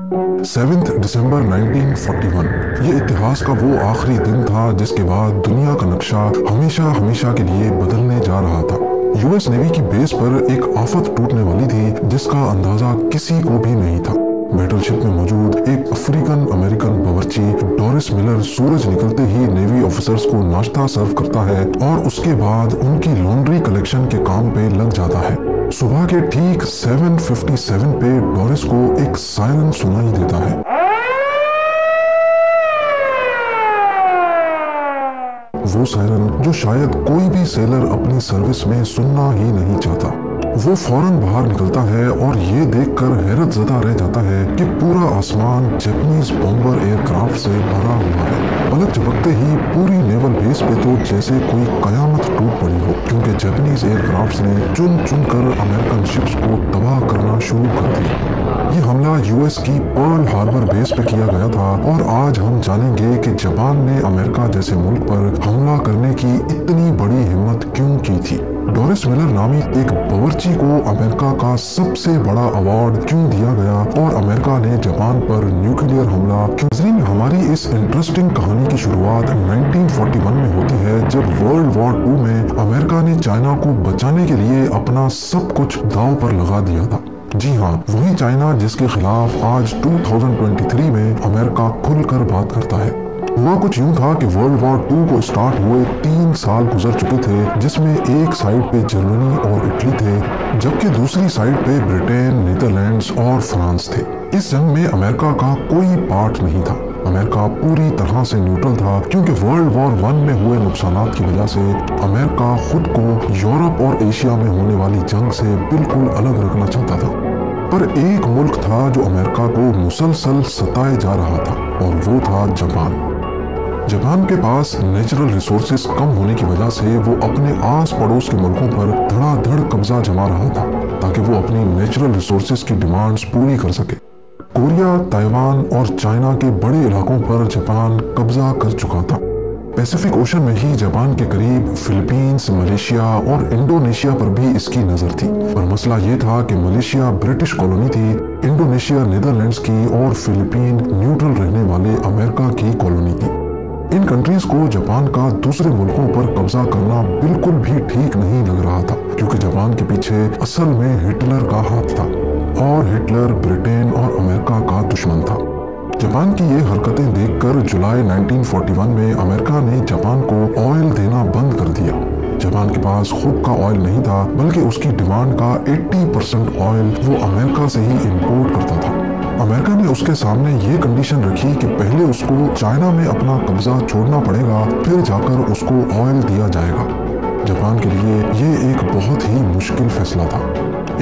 7 दिसंबर 1941 ये इतिहास का वो आखिरी दिन था जिसके बाद दुनिया का नक्शा हमेशा हमेशा के लिए बदलने जा रहा था। यूएस नेवी की बेस पर एक आफत टूटने वाली थी जिसका अंदाजा किसी को भी नहीं था। बैटलशिप में मौजूद एक अफ्रीकन अमेरिकन बावर्ची डोरिस मिलर सूरज निकलते ही नेवी ऑफिसर्स को नाश्ता सर्व करता है और उसके बाद उनकी लॉन्ड्री कलेक्शन के काम पे लग जाता है। सुबह के ठीक 7:57 पे डोरिस को एक सायरन सुनाई देता है। वो सायरन जो शायद कोई भी सेलर अपनी सर्विस में सुनना ही नहीं चाहता। वो फौरन बाहर निकलता है और ये देखकर हैरत ज़दा रह जाता है कि पूरा आसमान जैपनीज बॉम्बर एयरक्राफ्ट से भरा हुआ है। पलक झपकते ही पूरी नेवल बेस पे तो जैसे कोई कयामत टूट पड़ी हो, क्योंकि जैपनीज एयरक्राफ्ट ने चुन चुन कर अमेरिकन शिप्स को तबाह करना शुरू कर दिया। ये हमला यूएस की पर्ल हार्बर बेस पे किया गया था और आज हम जानेंगे कि जापान ने अमेरिका जैसे मुल्क पर हमला करने की इतनी बड़ी हिम्मत क्यों की थी। डोरिस मिलर नामी एक बावर्ची को अमेरिका का सबसे बड़ा अवार्ड क्यों दिया गया और अमेरिका ने जापान पर न्यूक्लियर हमला क्यों। हमारी इस इंटरेस्टिंग कहानी की शुरुआत 1941 में होती है जब वर्ल्ड वॉर 2 में अमेरिका ने चाइना को बचाने के लिए अपना सब कुछ दांव पर लगा दिया था। जी हाँ, वही चाइना जिसके खिलाफ आज 2023 में अमेरिका खुलकर बात करता है। हुआ कुछ यूं था कि वर्ल्ड वॉर 2 को स्टार्ट हुए 3 साल गुजर चुके थे, जिसमें एक साइड पे जर्मनी और इटली थे, जबकि दूसरी साइड पे ब्रिटेन, नीदरलैंड्स और फ्रांस थे। इस जंग में अमेरिका का कोई पार्ट नहीं था। अमेरिका पूरी तरह से न्यूट्रल था, क्योंकि वर्ल्ड वॉर 1 में हुए नुकसानात की वजह से अमेरिका खुद को यूरोप और एशिया में होने वाली जंग से बिल्कुल अलग रखना चाहता था। पर एक मुल्क था जो अमेरिका को मुसलसल सताए जा रहा था और वो था जापान। जापान के पास नेचुरल रिसोर्सेज कम होने की वजह से वो अपने आस पड़ोस के मुल्कों पर धड़ाधड़ कब्जा जमा रहा था ताकि वो अपनी नेचुरल रिसोर्सेज की डिमांड्स पूरी कर सके। कोरिया, ताइवान और चाइना के बड़े इलाकों पर जापान कब्जा कर चुका था। पैसिफिक ओशन में ही जापान के करीब फिलीपींस, मलेशिया और इंडोनेशिया पर भी इसकी नजर थी। पर मसला ये था कि मलेशिया ब्रिटिश कॉलोनी थी, इंडोनेशिया नीदरलैंड्स की और फिलीपीन न्यूट्रल रहने वाले अमेरिका की कॉलोनी थी। इन कंट्रीज को जापान का दूसरे मुल्कों पर कब्जा करना बिल्कुल भी ठीक नहीं लग रहा था, क्योंकि जापान के पीछे असल में हिटलर का हाथ था और हिटलर ब्रिटेन और अमेरिका का दुश्मन था। जापान की ये हरकतें देखकर जुलाई 1941 में अमेरिका ने जापान को ऑयल देना बंद कर दिया। जापान के पास खुद का ऑयल नहीं था, बल्कि उसकी डिमांड का 80% ऑयल वो अमेरिका से ही इंपोर्ट करता था। अमेरिका ने उसके सामने ये कंडीशन रखी कि पहले उसको चाइना में अपना कब्जा छोड़ना पड़ेगा, फिर जाकर उसको ऑयल दिया जाएगा। जापान के लिए ये एक बहुत ही मुश्किल फैसला था।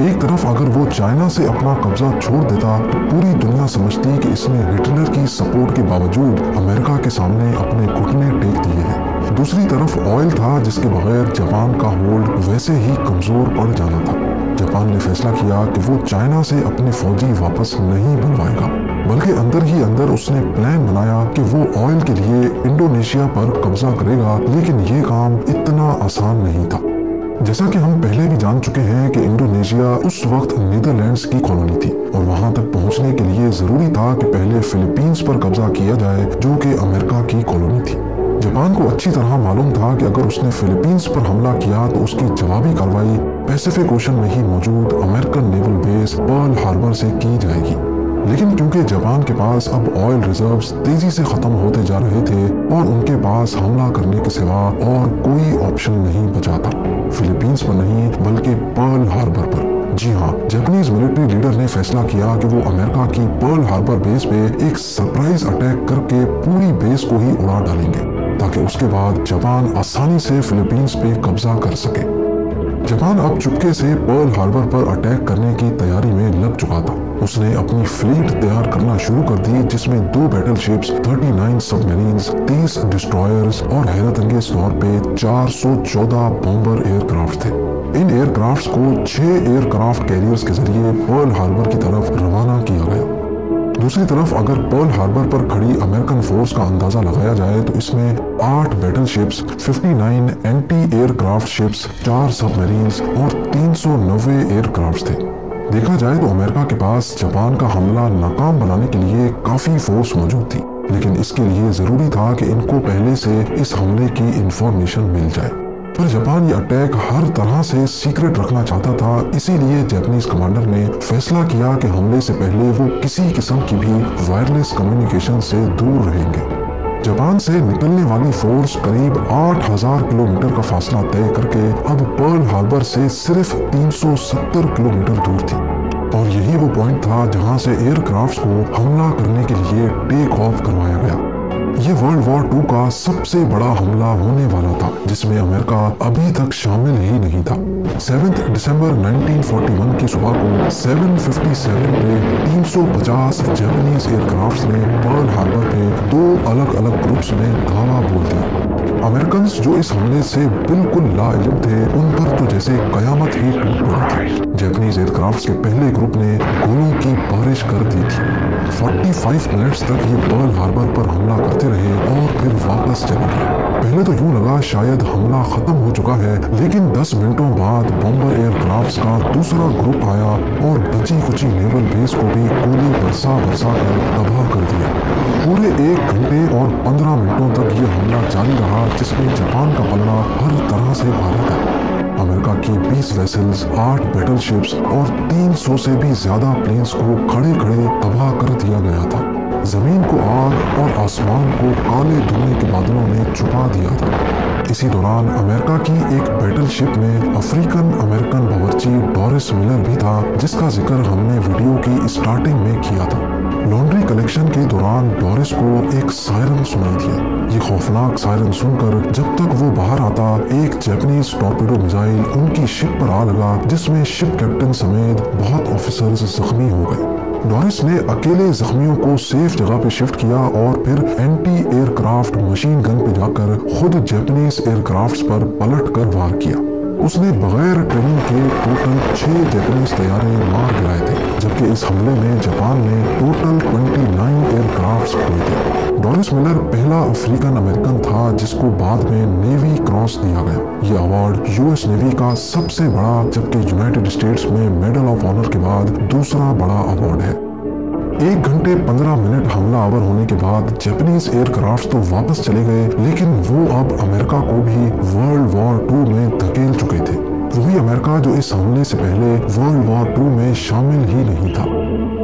एक तरफ अगर वो चाइना से अपना कब्जा छोड़ देता तो पूरी दुनिया समझती कि इसने हिटलर की सपोर्ट के बावजूद अमेरिका के सामने अपने घुटने टेक दिए हैं। दूसरी तरफ ऑयल था जिसके बगैर जापान का होल्ड वैसे ही कमजोर पड़ जाना था। जापान ने फैसला किया कि वो चाइना से अपने फौजी वापस नहीं बुलवाएगा, बल्कि अंदर ही अंदर उसने प्लान बनाया कि वो ऑयल के लिए इंडोनेशिया पर कब्जा करेगा। लेकिन ये काम इतना आसान नहीं था। जैसा कि हम पहले भी जान चुके हैं कि इंडोनेशिया उस वक्त नीदरलैंड्स की कॉलोनी थी और वहां तक पहुंचने के लिए जरूरी था कि पहले फिलीपींस पर कब्जा किया जाए, जो कि अमेरिका की कॉलोनी थी। जापान को अच्छी तरह मालूम था कि अगर उसने फिलीपींस पर हमला किया तो उसकी जवाबी कार्रवाई पैसिफिक ओशन में ही मौजूद American naval base Pearl Harbor से की जाएगी। लेकिन क्योंकि जापान के पास अब ऑयल रिजर्व्स तेजी से खत्म होते जा रहे थे और उनके पास हमला करने के सिवा और कोई ऑप्शन नहीं बचा था, फिलीपींस पर नहीं बल्कि पर्ल हार्बर पर। जी हाँ, जापानीज मिलिट्री लीडर ने फैसला किया कि वो अमेरिका की पर्ल हार्बर बेस पे एक सरप्राइज अटैक करके पूरी बेस को ही उड़ा डालेंगे, ताकि उसके बाद जापान आसानी से फिलीपींस पे कब्जा कर सके। जापान अब चुपके से पर्ल हार्बर पर अटैक करने की तैयारी में लग चुका था। उसने अपनी फ्लीट तैयार करना शुरू कर दी, जिसमें 2 बैटल शिप्स, 39 सबमरीन्स, 30 डिस्ट्रॉयर्स और हैरत अंगेज तौर पे 414 बॉम्बर एयरक्राफ्ट थे। इन एयरक्राफ्ट्स को 6 एयरक्राफ्ट कैरियर्स के जरिए पर्ल हार्बर की तरफ रवाना किया गया। दूसरी तरफ अगर पर्ल हार्बर पर खड़ी अमेरिकन फोर्स का अंदाजा लगाया जाए तो इसमें 8 battle ships, 59 anti aircraft ships, 4 submarines और 390 एयरक्राफ्ट थे। देखा जाए तो अमेरिका के पास जापान का हमला नाकाम बनाने के लिए काफी फोर्स मौजूद थी, लेकिन इसके लिए जरूरी था कि इनको पहले से इस हमले की इंफॉर्मेशन मिल जाए। पर जापान ये अटैक हर तरह से सीक्रेट रखना चाहता था, इसीलिए जापानीज कमांडर ने फैसला किया कि हमले से पहले वो किसी किस्म की भी वायरलेस कम्युनिकेशन से दूर रहेंगे। जापान से निकलने वाली फोर्स करीब 8000 किलोमीटर का फासला तय करके अब पर्ल हार्बर से सिर्फ 370 किलोमीटर दूर थी, और यही वो पॉइंट था जहां से एयरक्राफ्ट्स को हमला करने के लिए टेक ऑफ करवाया गया। ये वर्ल्ड वॉर 2 का सबसे बड़ा हमला होने वाला था, जिसमें अमेरिका अभी तक शामिल ही नहीं था। 7 दिसंबर 1941 की सुबह को 7:57 पे 350 जापानीज एयरक्राफ्ट्स ने पर्ल हार्बर पे 2 अलग अलग ग्रुप्स में धावा बोल दिया। अमेरिकन जो इस हमले से बिल्कुल लाइल्म थे, उन पर तो जैसे कयामत ही टूट पड़ी थी। जापानीज एयरक्राफ्ट्स के पहले ग्रुप ने गोलों की बारिश कर दी थी। 45 मिनट्स तक ये पर्ल हार्बर पर हमला करते रहे और फिर वापस चले गए। पहले तो यूं लगा शायद हमला खत्म हो चुका है, लेकिन 10 मिनटों बाद बॉम्बर एयरक्राफ्ट्स का दूसरा ग्रुप आया और बची कुची नेवल बेस को भी गोली बरसा कर तबाह कर दिया। पूरे 1 घंटे और 15 मिनटों तक ये हमला जारी रहा, जिसमें जापान का पलड़ा हर तरह से भारी था। अमेरिका की 20 वेसल्स, 8 बैटलशिप्स और 300 से भी ज्यादा प्लेन्स को खड़े खड़े तबाह कर दिया गया था। जमीन को आग और आसमान को काले धुएं के बादलों ने छुपा दिया था। इसी दौरान अमेरिका की एक बैटलशिप में अफ्रीकन अमेरिकन बावर्ची डोरिस मिलर भी था, जिसका जिक्र हमने वीडियो की स्टार्टिंग में किया था। लॉन्ड्री कलेक्शन के दौरान डोरिस को एक सायरन सुनाई दिया। ये खौफनाक सायरन सुनकर जब तक वो बाहर आता, एक जापानीज टॉर्पेडो मिसाइल उनकी शिप पर आ लगा, जिसमें शिप कैप्टन समेत बहुत ऑफिसर्स जख्मी हो गए। डोरिस ने अकेले जख्मियों को सेफ जगह पे शिफ्ट किया और फिर एंटी एयरक्राफ्ट मशीन गन पे जाकर खुद जापानीज एयरक्राफ्ट्स पर पलट कर वार किया। उसने बगैर ट्रेनिंग के टोटल 6 जापानीज तैयारे मार गिराए थे, जबकि इस हमले में जापान ने टोटल 29 एयरक्राफ्ट्स खोए थे। डोरिस मिलर पहला अफ्रीकन अमेरिकन था जिसको बाद में नेवी क्रॉस दिया गया। ये अवार्ड यूएस नेवी का सबसे बड़ा, जबकि यूनाइटेड स्टेट्स में मेडल ऑफ ऑनर के बाद दूसरा बड़ा अवार्ड है। 1 घंटे 15 मिनट हमला आवर होने के बाद जापानीज एयरक्राफ्ट तो वापस चले गए, लेकिन वो अब अमेरिका को भी वर्ल्ड वॉर 2 में धकेल चुके थे। वही अमेरिका जो इस हमले से पहले वर्ल्ड वॉर 2 में शामिल ही नहीं था।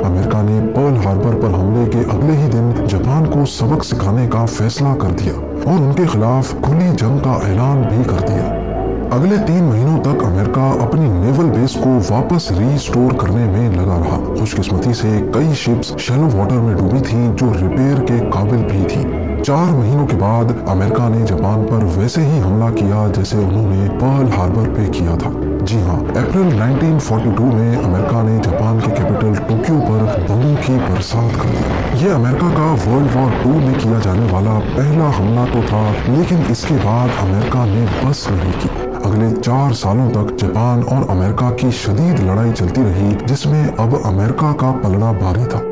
अमेरिका ने पर्ल हार्बर पर हमले के अगले ही दिन जापान को सबक सिखाने का फैसला कर दिया और उनके खिलाफ खुली जंग का ऐलान भी कर दिया। अगले 3 महीनों तक अमेरिका अपनी नेवल बेस को वापस रीस्टोर करने में लगा रहा। खुशकिस्मती से कई शिप्स शैलो वाटर में डूबी थीं जो रिपेयर के काबिल भी थी। 4 महीनों के बाद अमेरिका ने जापान पर वैसे ही हमला किया जैसे उन्होंने पर्ल हार्बर पे किया था। जी हाँ, अप्रैल 1942 में अमेरिका ने जापान के कैपिटल टोक्यो पर बमों की बरसात कर दी। ये अमेरिका का वर्ल्ड वॉर 2 में किया जाने वाला पहला हमला तो था, लेकिन इसके बाद अमेरिका ने बस नहीं की। अगले 4 सालों तक जापान और अमेरिका की शदीद लड़ाई चलती रही, जिसमें अब अमेरिका का पलड़ा भारी था।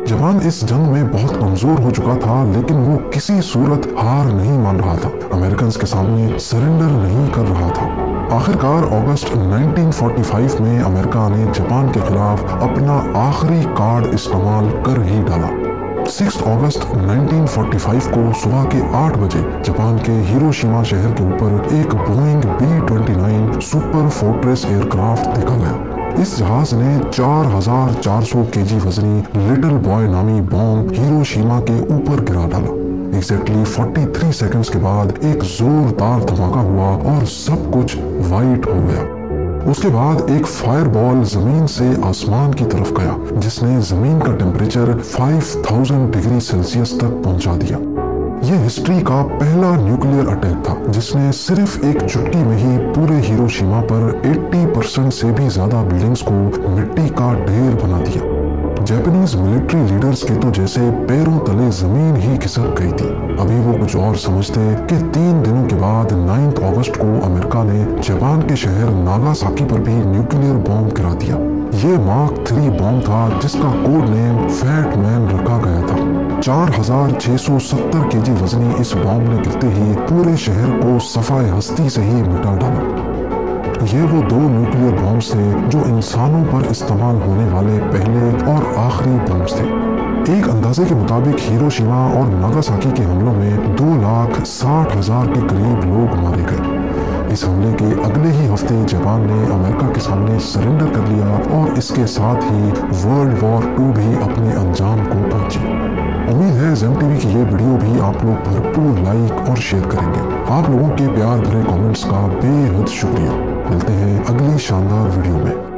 जापान इस जंग में बहुत कमजोर हो चुका था, लेकिन वो किसी सूरत हार नहीं मान रहा था, अमेरिकन के सामने सरेंडर नहीं कर रहा था। आखिरकार अगस्त 1945 में अमेरिका ने जापान के खिलाफ अपना आखिरी कार्ड इस्तेमाल कर ही डाला। 6 अगस्त 1945 को सुबह के 8 बजे जापान के हिरोशिमा शहर के ऊपर एक Boeing B-29 super fortress aircraft देखा गया। इस जहाज ने 4400 केजी वजनी लिटिल बॉय नामी बॉम्ब हिरोशिमा के ऊपर गिरा डाला। एग्जैक्टली 43 सेकंड्स के बाद एक जोरदार धमाका हुआ और सब कुछ वाइट हो गया। उसके बाद एक फायरबॉल जमीन से आसमान की तरफ गया, जिसने जमीन का टेम्परेचर 5000 डिग्री सेल्सियस तक पहुंचा दिया। ये हिस्ट्री का पहला न्यूक्लियर अटैक था, जिसने सिर्फ एक चुटकी में ही पूरे हिरोशिमा पर 80% से भी ज्यादा बिल्डिंग्स को मिट्टी का ढेर बना दिया। जापानीज मिलिट्री लीडर्स के तो जैसे पैरों तले जमीन ही खिसक गई थी। अभी वो कुछ और समझते कि 3 दिनों के बाद 9 अगस्त को अमेरिका ने जापान के शहर नागासाकी पर भी न्यूक्लियर बॉम्ब गिरा दिया। ये मार्क 3 बॉम्ब था, जिसका कोड नेम फैट मैन रखा गया था। 4670 केजी वजनी इस बॉम्ब ने गिरते ही पूरे शहर को सफाए हस्ती से ही मिटा डाला। ये वो 2 न्यूक्लियर बॉम्ब्स थे जो इंसानों पर इस्तेमाल होने वाले पहले और आखिरी बॉम्ब्स थे। एक अंदाजे के मुताबिक हिरोशिमा और नागासाकी के हमलों में 2,60,000 के करीब लोग मारे गए। इस हमले के अगले ही हफ्ते जापान ने अमेरिका के सामने सरेंडर कर लिया और इसके साथ ही वर्ल्ड वॉर 2 भी अपने अंजाम को पहुंची। उम्मीद है ज़ेम टीवी की ये वीडियो भी आप लोग भरपूर लाइक और शेयर करेंगे। आप लोगों के प्यार भरे कमेंट्स का बेहद शुक्रिया। मिलते हैं अगली शानदार वीडियो में।